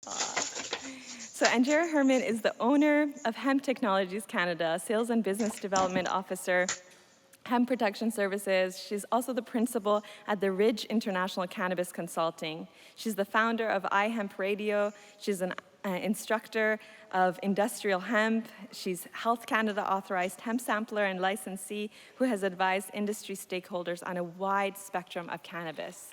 So Anndrea Hermann is the owner of Hemp Technologies Canada, Sales and Business Development Officer, Hemp Protection Services. She's also the principal at the Ridge International Cannabis Consulting. She's the founder of iHemp Radio. She's an instructor of industrial hemp. She's Health Canada authorized hemp sampler and licensee who has advised industry stakeholders on a wide spectrum of cannabis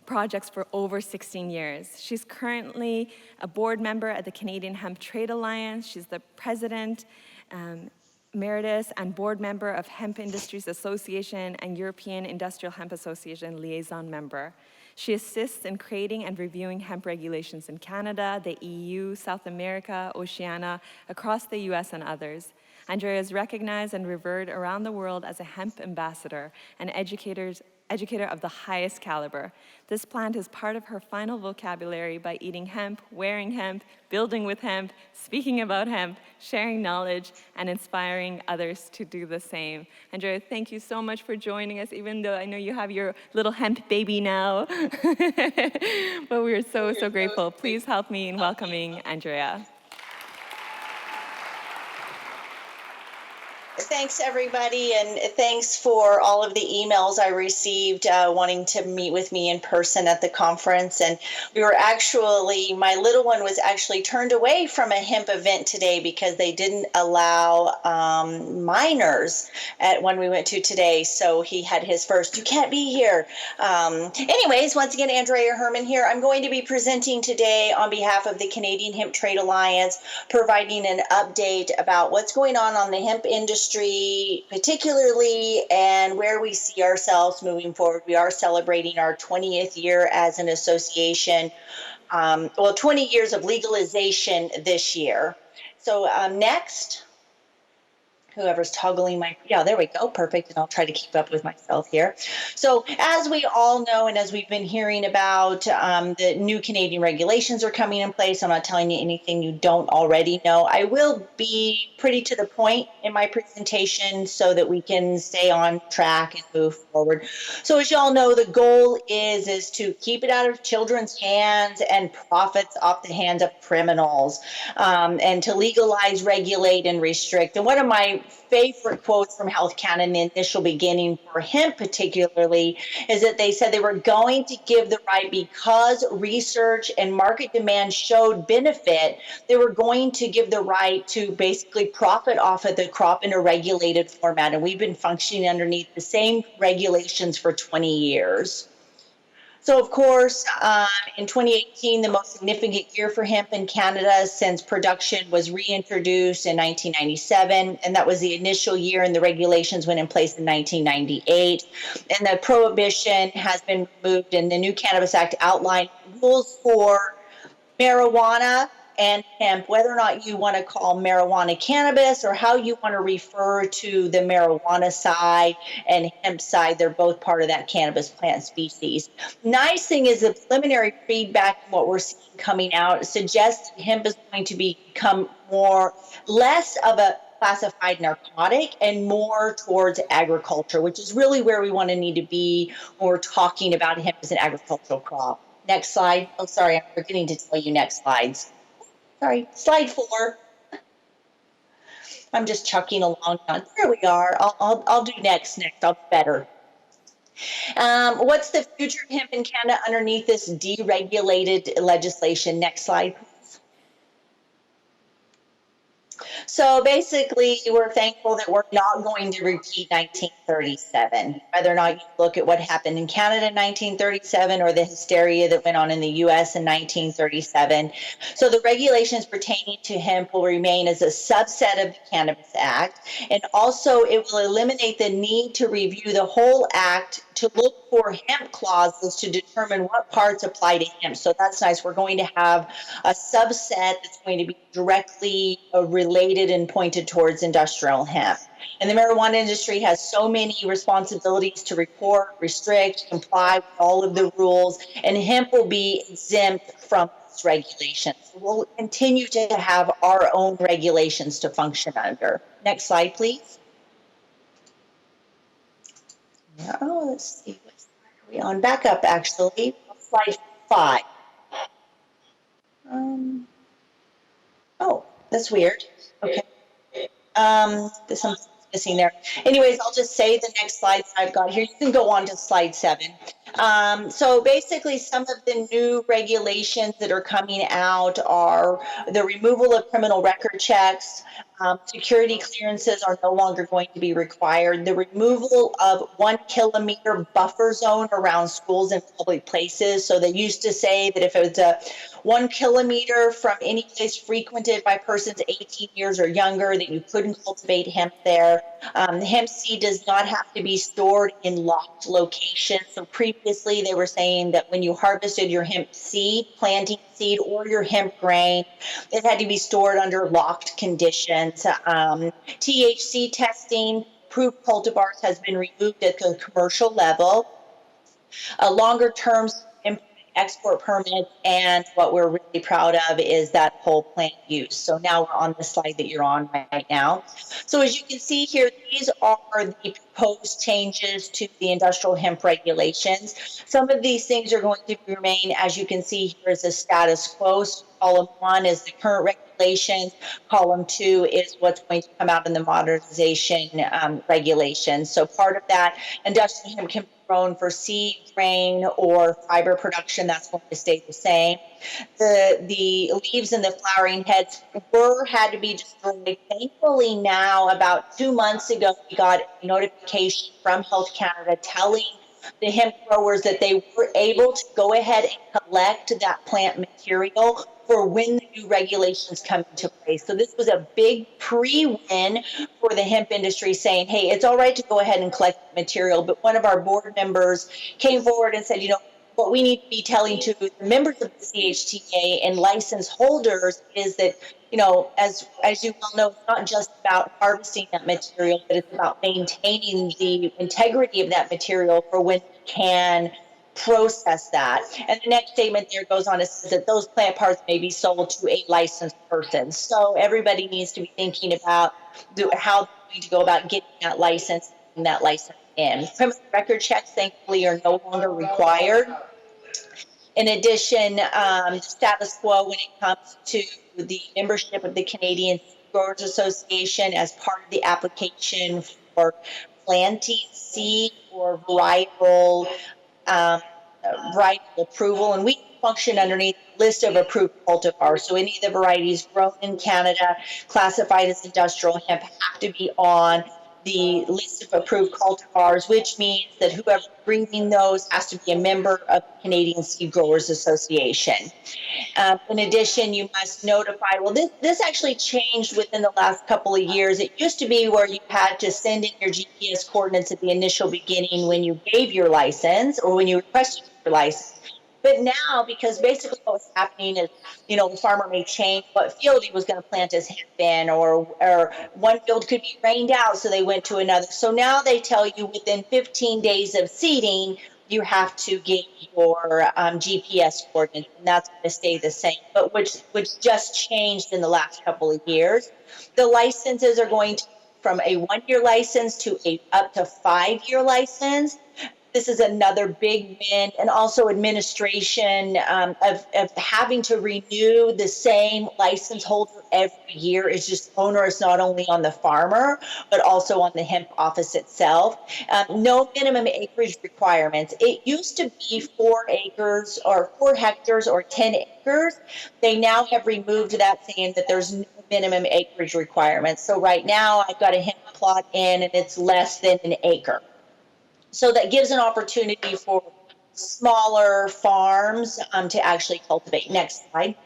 projects for over 16 years. She's currently a board member at the Canadian Hemp Trade Alliance. She's the president emeritus and board member of Hemp Industries Association and European Industrial Hemp Association liaison member. She assists in creating and reviewing hemp regulations in Canada, the EU, South America, Oceania, across the US and others. Anndrea is recognized and revered around the world as a hemp ambassador and educator of the highest caliber. This plant is part of her final vocabulary by eating hemp, wearing hemp, building with hemp, speaking about hemp, sharing knowledge, and inspiring others to do the same. Anndrea, thank you so much for joining us, even though I know you have your little hemp baby now. But we are so grateful. Please help me in welcoming Anndrea. Thanks, everybody, and thanks for all of the emails I received wanting to meet with me in person at the conference. And my little one was actually turned away from a hemp event today because they didn't allow minors at one we went to today. So he had his first, you can't be here. Anyways, once again, Anndrea Hermann here. I'm going to be presenting today on behalf of the Canadian Hemp Trade Alliance, providing an update about what's going on the hemp industry particularly, and where we see ourselves moving forward. We are celebrating our 20th year as an association, 20 years of legalization this year. So next, whoever's toggling there we go, perfect, and I'll try to keep up with myself here. So as we all know, and as we've been hearing about, the new Canadian regulations are coming in place. I'm not telling you anything you don't already know. I will be pretty to the point in my presentation so that we can stay on track and move forward. So as y'all know, the goal is to keep it out of children's hands and profits off the hands of criminals, and to legalize, regulate, and restrict. And one of my favorite quotes from Health Canada in the initial beginning for hemp particularly is that they said they were going to give the right, because research and market demand showed benefit, they were going to give the right to basically profit off of the crop in a regulated format. And we've been functioning underneath the same regulations for 20 years. So, of course, in 2018, the most significant year for hemp in Canada since production was reintroduced in 1997, and that was the initial year, and the regulations went in place in 1998. And the prohibition has been removed, and the new Cannabis Act outlined rules for marijuana and hemp, whether or not you want to call marijuana cannabis or how you want to refer to the marijuana side and hemp side. They're both part of that cannabis plant species. Nice thing is the preliminary feedback and what we're seeing coming out suggests that hemp is going to become less of a classified narcotic and more towards agriculture, which is really where we want to need to be when we're talking about hemp as an agricultural crop. Next slide. Oh, sorry, I'm forgetting to tell you next slides. Sorry, slide 4. I'm just chucking along. There we are. I'll do next. I'll be better. What's the future of hemp in Canada underneath this deregulated legislation? Next slide. So basically, we're thankful that we're not going to repeat 1937, whether or not you look at what happened in Canada in 1937 or the hysteria that went on in the U.S. in 1937. So the regulations pertaining to hemp will remain as a subset of the Cannabis Act, and also it will eliminate the need to review the whole act to look for hemp clauses to determine what parts apply to hemp. So that's nice. We're going to have a subset that's going to be directly related and pointed towards industrial hemp. And the marijuana industry has so many responsibilities to report, restrict, comply with all of the rules, and hemp will be exempt from these regulations. We'll continue to have our own regulations to function under. Next slide, please. Oh, let's see. What slide are we on? Back up, actually. Slide 5. Oh, that's weird. Okay. There's something missing there. Anyways, I'll just say the next slide I've got here. You can go on to slide 7. So basically, some of the new regulations that are coming out are the removal of criminal record checks. Security clearances are no longer going to be required. The removal of 1 kilometer buffer zone around schools and public places. So they used to say that if it was a 1 kilometer from any place frequented by persons 18 years or younger, that you couldn't cultivate hemp there. Hemp seed does not have to be stored in locked locations. So previously they were saying that when you harvested your hemp seed, planting seed, or your hemp grain, it had to be stored under locked conditions. THC testing, approved cultivars has been removed at the commercial level. Longer term export permits, and what we're really proud of is that whole plant use. So now we're on the slide that you're on right now. So as you can see here, these are the proposed changes to the industrial hemp regulations. Some of these things are going to remain, as you can see here, is a status quo. So column 1 is the current regulations. Column 2 is what's going to come out in the modernization regulations. So part of that, industrial hemp can be grown for seed, grain, or fiber production. That's going to stay the same. The leaves and the flowering heads had to be destroyed. Thankfully now, about 2 months ago, we got a notification from Health Canada telling the hemp growers that they were able to go ahead and collect that plant material for when the new regulations come into place. So this was a big pre-win for the hemp industry, saying, hey, it's all right to go ahead and collect material. But one of our board members came forward and said, what we need to be telling to the members of the CHTA and license holders is that, as you well know, it's not just about harvesting that material, but it's about maintaining the integrity of that material for when we can process that. And the next statement there goes on to say that those plant parts may be sold to a licensed person. So everybody needs to be thinking about how they're going to go about getting that license in. Criminal record checks, thankfully, are no longer required. In addition, status quo when it comes to the membership of the Canadian Growers Association as part of the application for planting seed or varietal approval, and we function underneath the list of approved cultivars. So any of the varieties grown in Canada classified as industrial hemp have to be on the list of approved cultivars, which means that whoever bringing those has to be a member of the Canadian Seed Growers Association. In addition, you must notify, this actually changed within the last couple of years. It used to be where you had to send in your GPS coordinates at the initial beginning when you gave your license or when you requested your license. But now, because basically what was happening is, the farmer may change what field he was going to plant his hemp in, or one field could be rained out, so they went to another. So now they tell you within 15 days of seeding, you have to get your GPS coordinates, and that's going to stay the same, but which just changed in the last couple of years. The licenses are going to from a 1-year license to a up to 5-year license. This is another big win, and also administration of having to renew the same license holder every year is just onerous, not only on the farmer, but also on the hemp office itself. No minimum acreage requirements. It used to be 4 acres or 4 hectares or 10 acres. They now have removed that, saying that there's no minimum acreage requirements. So right now I've got a hemp plot in and it's less than an acre. So that gives an opportunity for smaller farms to actually cultivate. Next slide.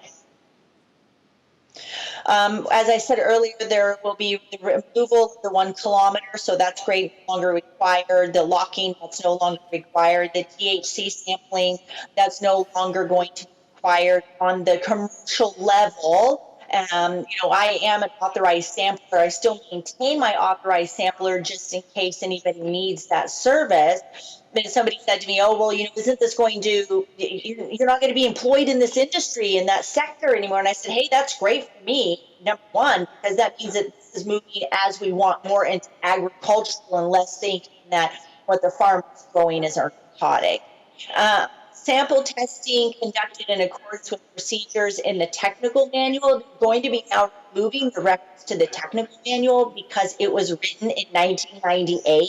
As I said earlier, there will be the removal of the 1 kilometer, so that's great, no longer required. The locking, that's no longer required. The THC sampling, that's no longer going to be required on the commercial level. I am an authorized sampler. I still maintain my authorized sampler just in case anybody needs that service. Then somebody said to me, oh, well, isn't this going to, you're not going to be employed in this industry, in that sector anymore. And I said, hey, that's great for me, number one, because that means that this is moving as we want more into agricultural and less thinking that what the farm is growing is narcotic. Sample testing conducted in accordance with procedures in the technical manual. They're going to be now removing the reference to the technical manual because it was written in 1998.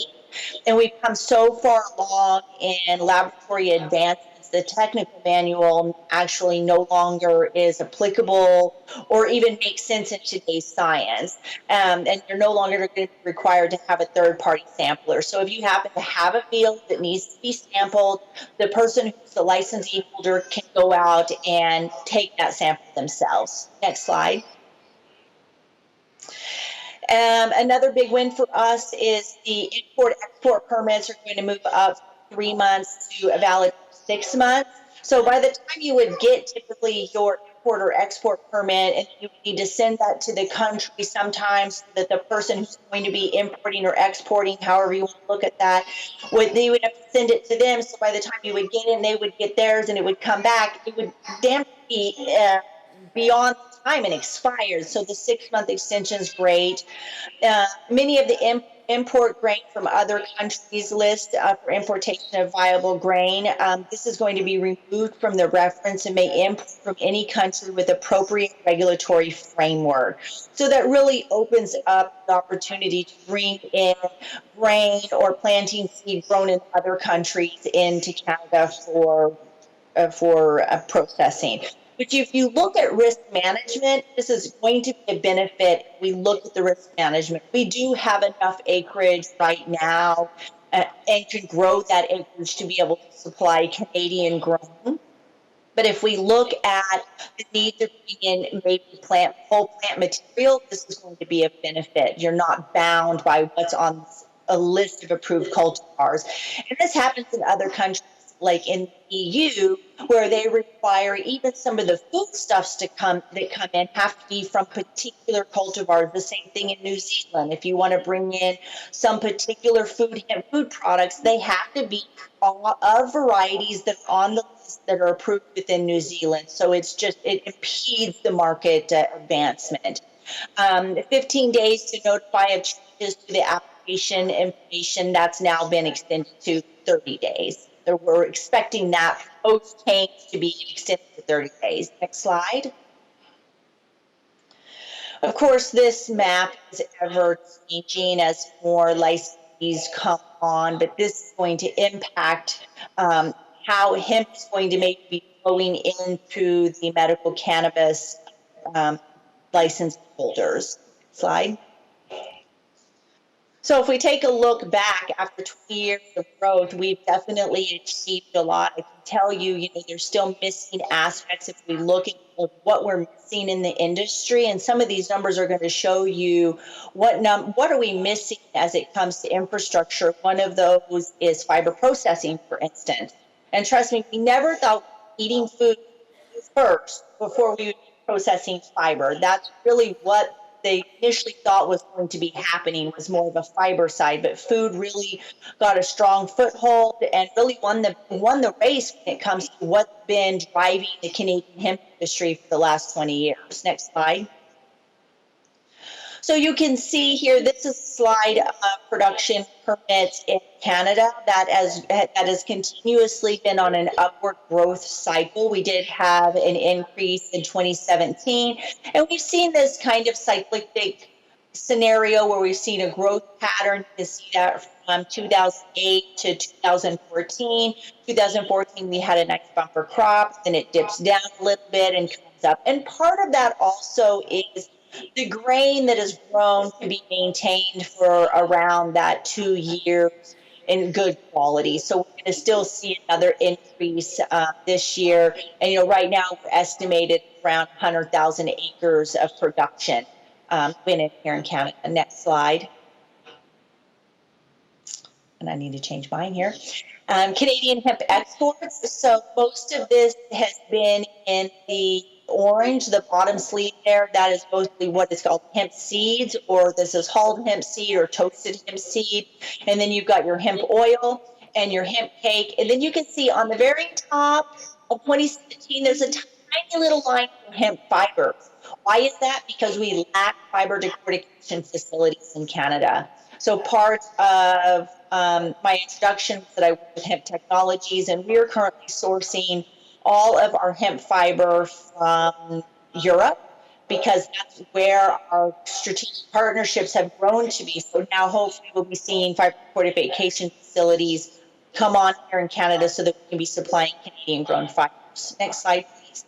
And we've come so far along in laboratory advancements, the technical manual actually no longer is applicable or even makes sense in today's science. And you're no longer going to be required to have a third-party sampler. So if you happen to have a field that needs to be sampled, the person who's the licensee holder can go out and take that sample themselves. Next slide. Another big win for us is the import-export permits are going to move up 3 months to a valid 6 months. So by the time you would get typically your import or export permit, and you need to send that to the country sometimes so that the person who's going to be importing or exporting, however you want to look at that, they would have to send it to them. So by the time you would get it, and they would get theirs, and it would come back, it would damn be beyond time and expired. So the 6 month extension is great. Many of the import grain from other countries list for importation of viable grain. This is going to be removed from the reference and may import from any country with appropriate regulatory framework. So that really opens up the opportunity to bring in grain or planting seed grown in other countries into Canada for processing. But if you look at risk management, this is going to be a benefit. We look at the risk management. We do have enough acreage right now and can grow that acreage to be able to supply Canadian grown. But if we look at the need to bring in maybe whole plant material, this is going to be a benefit. You're not bound by what's on a list of approved cultivars. And this happens in other countries, like in the EU, where they require even some of the foodstuffs that come in have to be from particular cultivars. The same thing in New Zealand. If you want to bring in some particular food products, they have to be of varieties that are on the list that are approved within New Zealand. So it impedes the market advancement. 15 days to notify of changes to the application information, that's now been extended to 30 days. So we're expecting that post change to be extended to 30 days. Next slide. Of course, this map is ever changing as more licensees come on, but this is going to impact how hemp is going to maybe be flowing into the medical cannabis license holders. Slide. So if we take a look back after 20 years of growth, we've definitely achieved a lot. I can tell you, there's still missing aspects if we look at what we're missing in the industry. And some of these numbers are going to show you what are we missing as it comes to infrastructure. One of those is fiber processing, for instance. And trust me, we never thought eating food first before we would be processing fiber. That's really what they initially thought was going to be happening, was more of a fiber side, but food really got a strong foothold and really won the race when it comes to what's been driving the Canadian hemp industry for the last 20 years. Next slide. So you can see here, this is a slide of production permits in Canada that has continuously been on an upward growth cycle. We did have an increase in 2017, and we've seen this kind of cyclic scenario where we've seen a growth pattern. You can see that from 2008 to 2014. 2014, we had a nice bumper crop, then it dips down a little bit and comes up. And part of that also is the grain that is grown to be maintained for around that 2 years in good quality. So we're going to still see another increase this year. And right now we're estimated around 100,000 acres of production here in Canada. Next slide. And I need to change mine here. Canadian hemp exports. So most of this has been in the orange, the bottom sleeve there. That is mostly what is called hemp seeds, or this is hulled hemp seed or toasted hemp seed. And then you've got your hemp oil and your hemp cake. And then you can see on the very top of 2017, there's a tiny little line for hemp fibers. Why is that? Because we lack fiber decortication facilities in Canada. So part of my introduction was that I work with hemp technologies, and we're currently sourcing all of our hemp fiber from Europe, because that's where our strategic partnerships have grown to be. So now hopefully we'll be seeing fiber fortification facilities come on here in Canada so that we can be supplying Canadian grown fibers. Next slide, please.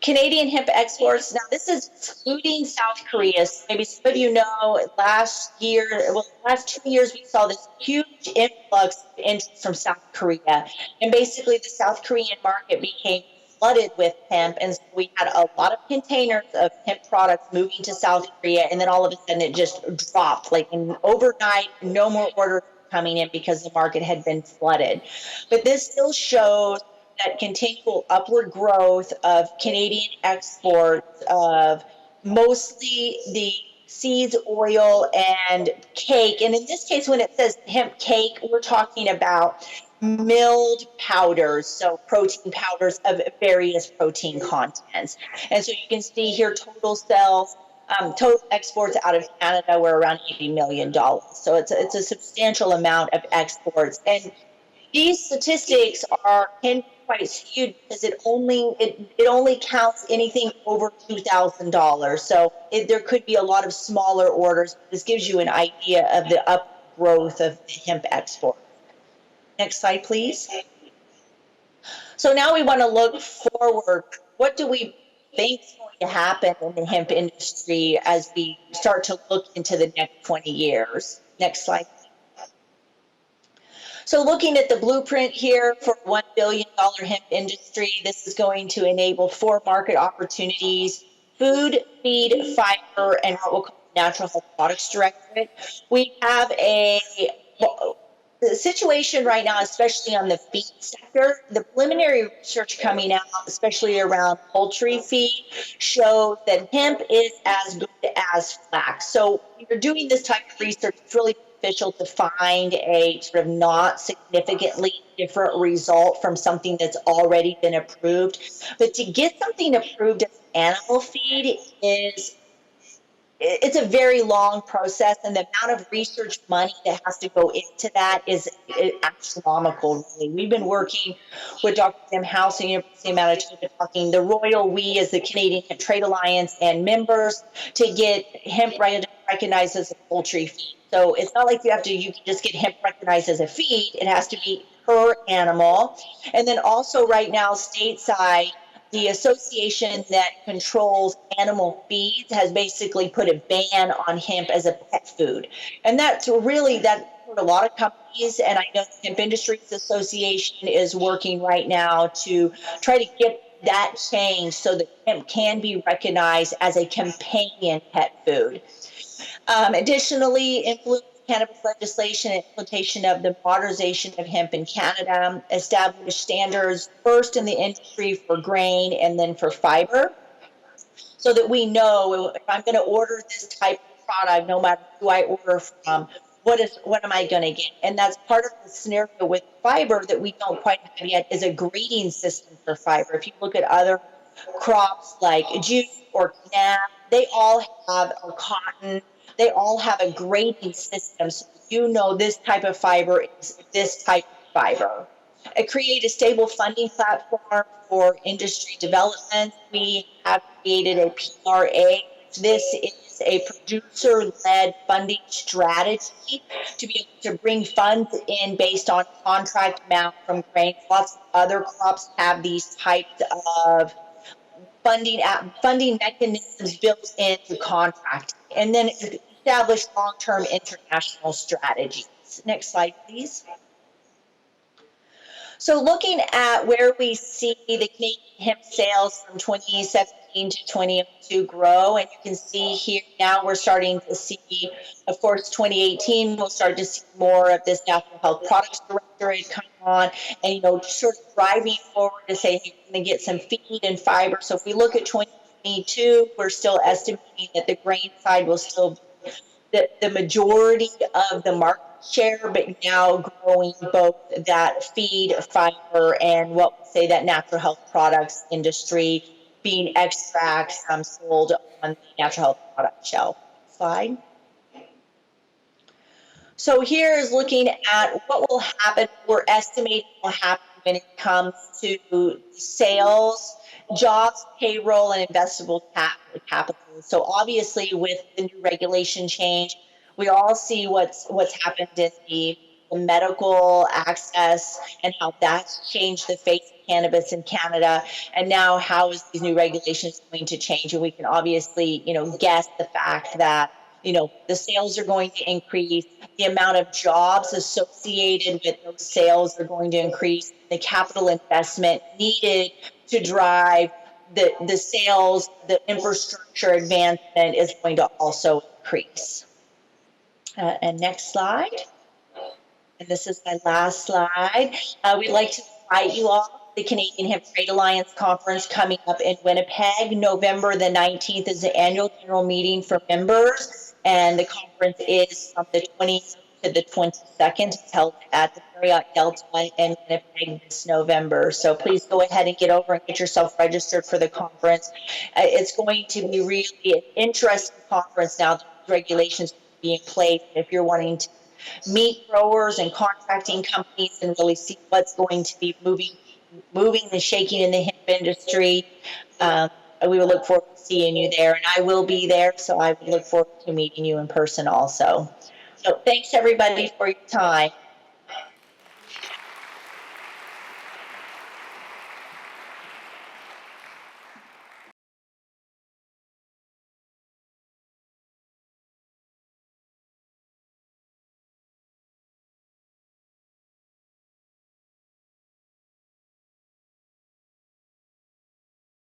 Canadian hemp exports. Now, this is excluding South Korea. So maybe some of you know last 2 years, we saw this huge influx of interest from South Korea. And basically, the South Korean market became flooded with hemp. And so we had a lot of containers of hemp products moving to South Korea. And then all of a sudden, it just dropped. Like overnight, no more orders coming in because the market had been flooded. But this still shows that continual upward growth of Canadian exports of mostly the seeds, oil, and cake. And in this case, when it says hemp cake, we're talking about milled powders, so protein powders of various protein contents. And so you can see here total sales, total exports out of Canada were around $80 million. So it's a substantial amount of exports. And these statistics can be quite skewed because it only counts anything over $2,000. So there could be a lot of smaller orders. This gives you an idea of the up growth of the hemp export. Next slide, please. So now we want to look forward. What do we think is going to happen in the hemp industry as we start to look into the next 20 years? Next slide. So looking at the blueprint here for $1 billion hemp industry, this is going to enable 4 market opportunities: food, feed, fiber, and what we'll call natural health products directorate. We have the situation right now, especially on the feed sector. The preliminary research coming out, especially around poultry feed, shows that hemp is as good as flax. So when you're doing this type of research, it's really beneficial to find a sort of not significantly different result from something that's already been approved. But to get something approved as animal feed it's a very long process, and the amount of research money that has to go into that is astronomical, really. We've been working with Dr. Tim House and University of Manitoba, talking the Royal We as the Canadian Hemp Trade Alliance and members to get hemp recognized as a poultry feed. So it's not like you can just get hemp recognized as a feed. It has to be per animal. And then also right now, stateside, the association that controls animal feeds has basically put a ban on hemp as a pet food. And that's really, that for a lot of companies, and I know the Hemp Industries Association is working right now to try to get that changed so that hemp can be recognized as a companion pet food. Additionally, influence cannabis legislation and implementation of the modernization of hemp in Canada, establish standards first in the industry for grain and then for fiber, so that we know if I'm going to order this type of product, no matter who I order from, what am I going to get? And that's part of the scenario with fiber that we don't quite have yet, is a grading system for fiber. If you look at other crops like jute or canap, they all have, or cotton, they all have a grading system, so you know this type of fiber is this type of fiber. Create a stable funding platform for industry development. We have created a PRA. This is a producer-led funding strategy to be able to bring funds in based on contract amount from grains. Lots of other crops have these types of funding mechanisms built into contract, and then establish long-term international strategies. Next slide, please. So looking at where we see the Canadian hemp sales from 2017 to 2002 grow, and you can see here now we're starting to see, of course, 2018, we'll start to see more of this Natural Health Products Directorate come on, and, sort of driving forward to say, hey, we're going to get some feed and fiber. So if we look at 2022, we're still estimating that the grain side will still be the majority of the market share, but now growing both that feed, fiber, and what we say that natural health products industry, being extracts sold on the natural health product shelf. Slide. So here is looking at what will happen. We're estimating will happen when it comes to sales, jobs, payroll, and investable capital. So obviously, with the new regulation change, we all see what's happened in the medical access and how that's changed the face of cannabis in Canada. And now, how is these new regulations going to change? And we can obviously, guess the fact that the sales are going to increase, the amount of jobs associated with those sales are going to increase, the capital investment needed to drive the sales, the infrastructure advancement is going to also increase. And next slide. And this is my last slide. We'd like to invite you all to the Canadian Hemp Trade Alliance Conference coming up in Winnipeg. November the 19th is the annual general meeting for members, and the conference is from the 20th to the 22nd. It's held at the Marriott Delta in Winnipeg this November. So please go ahead and get over and get yourself registered for the conference. It's going to be really an interesting conference now. The regulations will be in place. If you're wanting to meet growers and contracting companies and really see what's going to be moving and shaking in the hemp industry. We will look forward to seeing you there, and I will be there, so I would look forward to meeting you in person also. So thanks everybody for your time.